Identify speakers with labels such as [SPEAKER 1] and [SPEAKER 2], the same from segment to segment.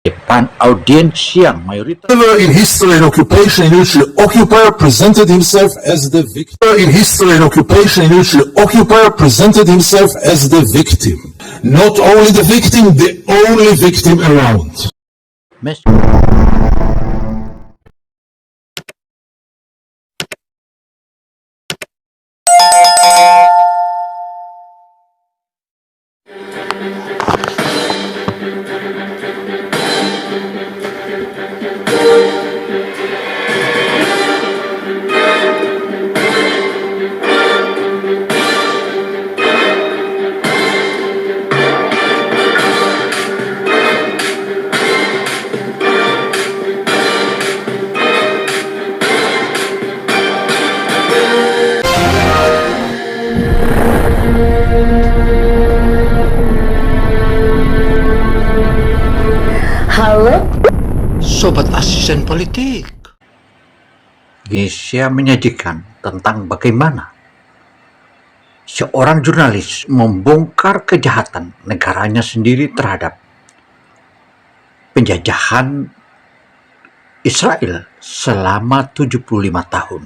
[SPEAKER 1] depan audiens yang mayoritas
[SPEAKER 2] Never in history and occupation in which the occupier presented himself as the victim. Never in history and occupation in which the occupier presented himself as the victim. Not only the victim, the only victim around.
[SPEAKER 1] mes-
[SPEAKER 3] Halo,
[SPEAKER 1] Sobat asisten politik. Indonesia menyajikan tentang bagaimana seorang jurnalis membongkar kejahatan negaranya sendiri terhadap penjajahan Israel selama 75 tahun.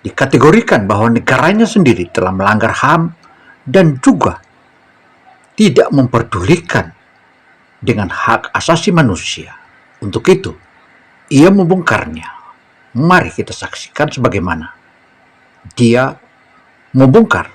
[SPEAKER 1] Dikategorikan bahwa negaranya sendiri telah melanggar HAM dan juga tidak memperdulikan dengan hak asasi manusia. Untuk itu, ia membongkarnya. Mari kita saksikan sebagaimana dia membongkar.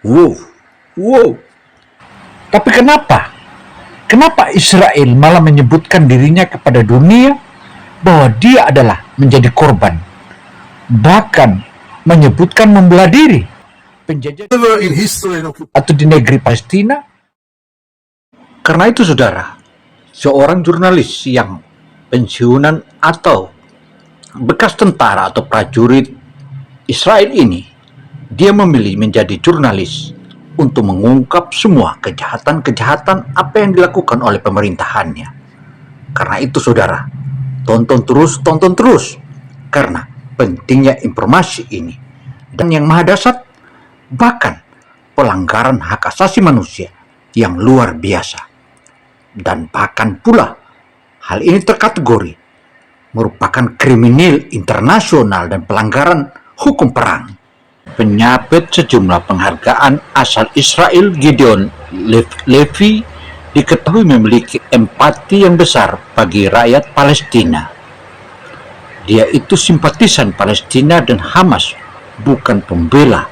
[SPEAKER 1] Wow. Tapi kenapa? Kenapa Israel malah menyebutkan dirinya kepada dunia bahwa dia adalah menjadi korban? Bahkan menyebutkan membelah diri penjajah
[SPEAKER 2] Never in history and occupation.
[SPEAKER 1] atau di negeri Palestina. Karena itu saudara, seorang jurnalis yang pensiunan atau bekas tentara atau prajurit Israel ini, dia memilih menjadi jurnalis untuk mengungkap semua kejahatan-kejahatan apa yang dilakukan oleh pemerintahannya. Karena itu saudara, tonton terus, karena pentingnya informasi ini. Dan yang maha dasar, bahkan pelanggaran hak asasi manusia yang luar biasa. Dan bahkan pula hal ini terkategori merupakan kriminal internasional dan pelanggaran hukum perang. Penyabet sejumlah penghargaan asal Israel, Gideon Levy diketahui memiliki empati yang besar bagi rakyat Palestina. Dia itu simpatisan Palestina dan Hamas, bukan pembela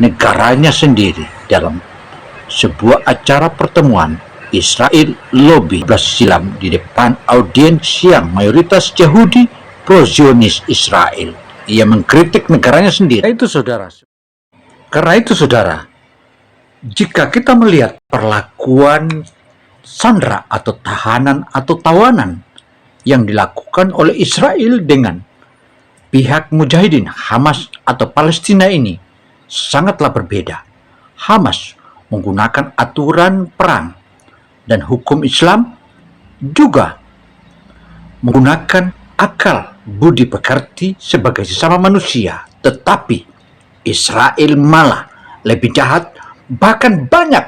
[SPEAKER 1] negaranya sendiri. Dalam sebuah acara pertemuan Israel Lobby 11 silam di depan audiens yang mayoritas Yahudi pro-Zionis Israel, ia mengkritik negaranya sendiri. Karena itu saudara, jika kita melihat perlakuan sandera atau tahanan atau tawanan yang dilakukan oleh Israel dengan pihak mujahidin Hamas atau Palestina ini sangatlah berbeda. Hamas menggunakan aturan perang dan hukum Islam, juga menggunakan akal budi pekerti sebagai sesama manusia. Tetapi Israel malah lebih jahat, bahkan banyak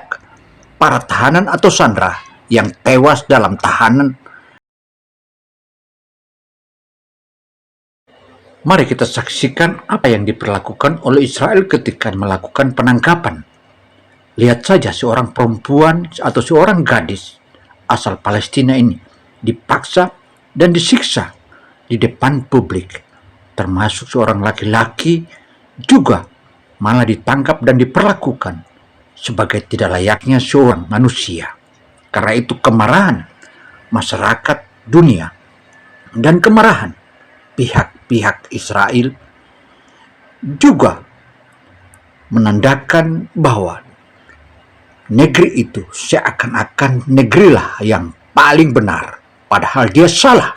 [SPEAKER 1] para tahanan atau sandera yang tewas dalam tahanan. Mari kita saksikan apa yang diperlakukan oleh Israel ketika melakukan penangkapan. Lihat saja seorang perempuan atau seorang gadis asal Palestina ini dipaksa dan disiksa di depan publik. Termasuk seorang laki-laki juga malah ditangkap dan diperlakukan sebagai tidak layaknya seorang manusia. Karena itu kemarahan masyarakat dunia dan kemarahan pihak Israel juga menandakan bahwa negeri itu seakan-akan negerilah yang paling benar, padahal dia salah.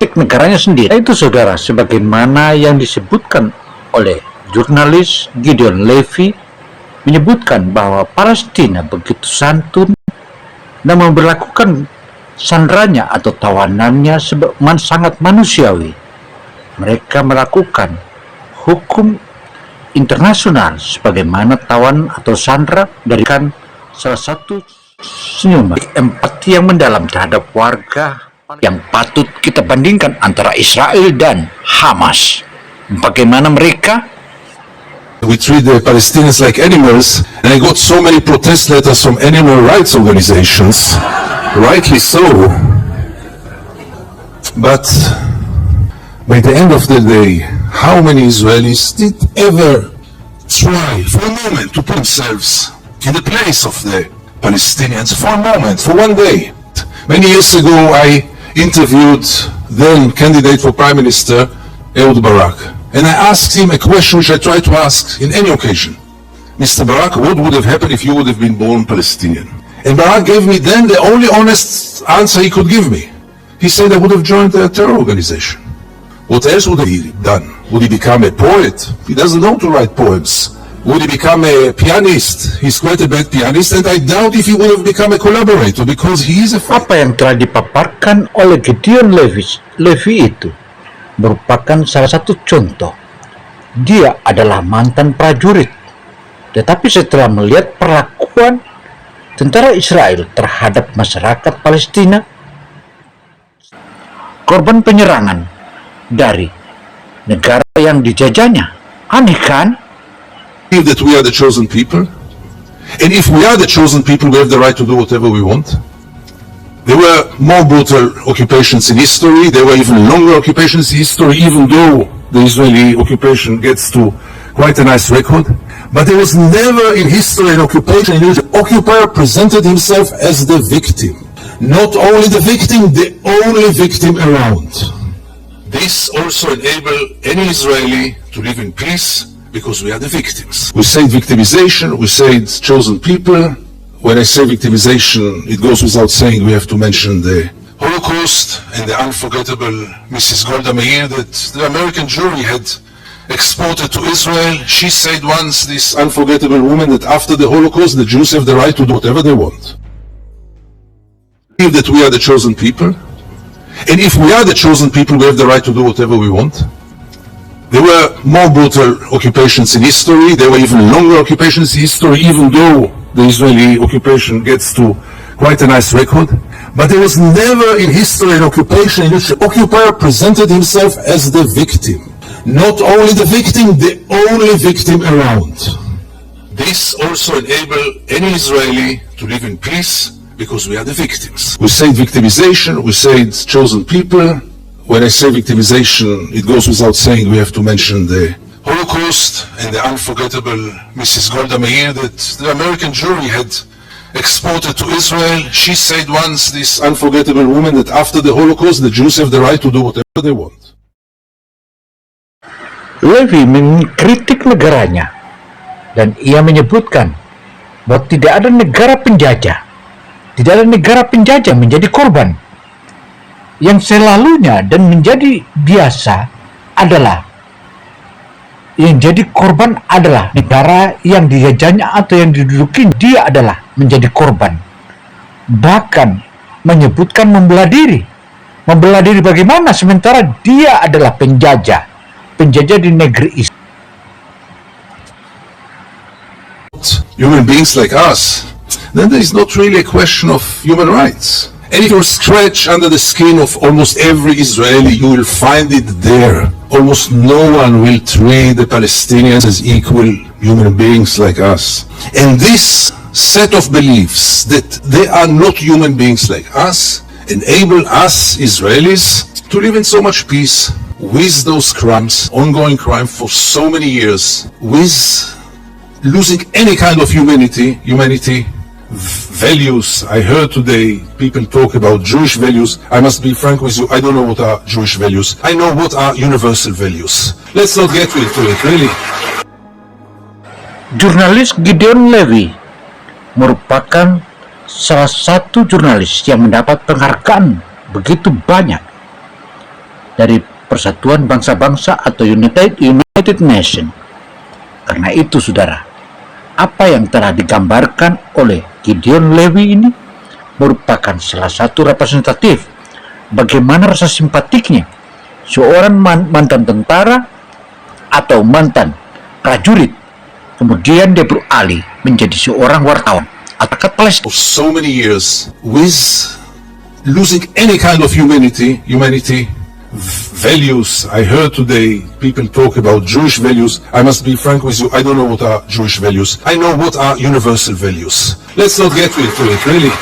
[SPEAKER 1] Negaranya sendiri. Itu saudara, sebagaimana yang disebutkan oleh jurnalis Gideon Levy, menyebutkan bahwa Palestina begitu santun dan memperlakukan sandranya atau tawanannya sangat manusiawi. Mereka melakukan hukum internasional sebagaimana tawan atau sandera dari salah satu Senyuman empati yang mendalam terhadap warga yang patut kita bandingkan antara Israel dan Hamas. Bagaimana mereka
[SPEAKER 2] We treat the Palestinians like animals, and I got so many protest letters from animal rights organizations, rightly so. But by the end of the day, how many Israelis did ever try for a moment to put themselves in the place of the Palestinians for a moment, for one day? Many years ago, I interviewed then candidate for Prime Minister Ehud Barak, and I asked him a question which I try to ask in any occasion. Mr. Barak, what would have happened if you would have been born Palestinian? And Barak gave me then the only honest answer he could give me. He said I would have joined a terror organization. What else would he have done? Would he become a poet? He doesn't know to write poems. Would he become a pianist? He's quite a bad pianist, and I doubt if he would have become a collaborator because he is a
[SPEAKER 1] apa yang telah dipaparkan oleh Gideon Levy itu merupakan salah satu contoh. Dia adalah mantan prajurit, tetapi setelah melihat perlakuan tentara Israel terhadap masyarakat Palestina, korban penyerangan dari negara yang dijajahnya, aneh kan?
[SPEAKER 2] that we are the chosen people, and if we are the chosen people, we have the right to do whatever we want. There were more brutal occupations in history. There were even longer occupations in history, even though the Israeli occupation gets to quite a nice record. But there was never in history an occupation in which the occupier presented himself as the victim. Not only the victim, the only victim around. This also enabled any Israeli to live in peace because we are the victims. We say victimization, we say it's chosen people. When I say victimization, it goes without saying we have to mention the Holocaust and the unforgettable Mrs. Golda Meir that the American jury had exported to Israel. She said once, this unforgettable woman, that after the Holocaust, the Jews have the right to do whatever they want. That we are the chosen people, and if we are the chosen people, we have the right to do whatever we want. There were more brutal occupations in history. There were even longer occupations in history, even though the Israeli occupation gets to quite a nice record. But there was never in history an occupation in which the occupier presented himself as the victim. Not only the victim, the only victim around. This also enabled any Israeli to live in peace because we are the victims. We say victimization, we say it's chosen people. When I say victimization, it goes without saying we have to mention the Holocaust and the unforgettable Mrs. Golda Meir that the American jury had exported to Israel. She said once, this unforgettable woman, that after the Holocaust, the Jews have the right to do whatever they want.
[SPEAKER 1] Levy mengkritik negaranya, dan ia menyebutkan bahwa tidak ada negara penjajah menjadi korban. Yang selalunya dan menjadi biasa adalah yang jadi korban adalah negara yang dijajahnya atau yang diduduki. Dia adalah menjadi korban. Bahkan menyebutkan membela diri. Membela diri bagaimana sementara dia adalah penjajah di negeri Israel.
[SPEAKER 2] Human beings like us, then there is not really a question of human rights. And if you scratch under the skin of almost every Israeli, you will find it there. Almost no one will treat the Palestinians as equal human beings like us. And this set of beliefs that they are not human beings like us enable us Israelis to live in so much peace with those crimes, ongoing crime for so many years, with losing any kind of humanity, values. I heard today people talk about Jewish values. I must be frank with you, I don't know what are Jewish values. I know what are universal values. Let's not get into it, really.
[SPEAKER 1] Jurnalis Gideon Levy merupakan salah satu jurnalis yang mendapat penghargaan begitu banyak dari Persatuan Bangsa-Bangsa atau United Nations. Karena itu, saudara, apa yang telah digambarkan oleh Gideon Levy ini merupakan salah satu representatif bagaimana rasa simpatiknya seorang mantan tentara atau mantan prajurit kemudian dia beralih menjadi seorang wartawan. rakyat Palestina.
[SPEAKER 2] For so many years with losing any kind of humanity, values. I heard today people talk about Jewish values. I must be frank with you, I don't know what are Jewish values. I know what are universal values. Let's not get into it, really.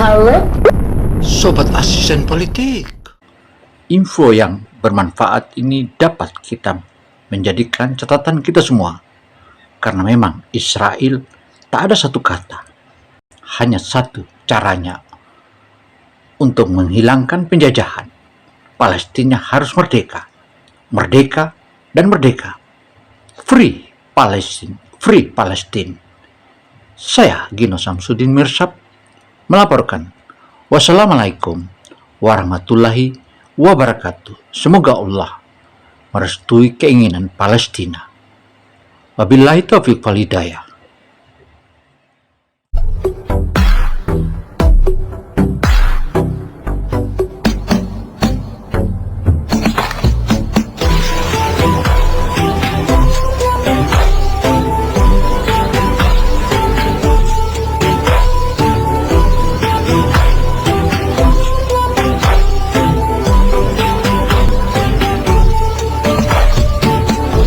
[SPEAKER 3] Halo,
[SPEAKER 1] Sobat asisten politik, info yang bermanfaat ini dapat kita menjadikan catatan kita semua, karena memang Israel tak ada satu kata, hanya satu caranya untuk menghilangkan penjajahan. Palestina harus merdeka, merdeka dan merdeka. Free Palestine, free Palestine. Saya Gino Samsudin Mirsab melaporkan. Wassalamualaikum warahmatullahi wabarakatuh. Semoga Allah merestui keinginan Palestina. Wabillahi taufiq wal hidayah.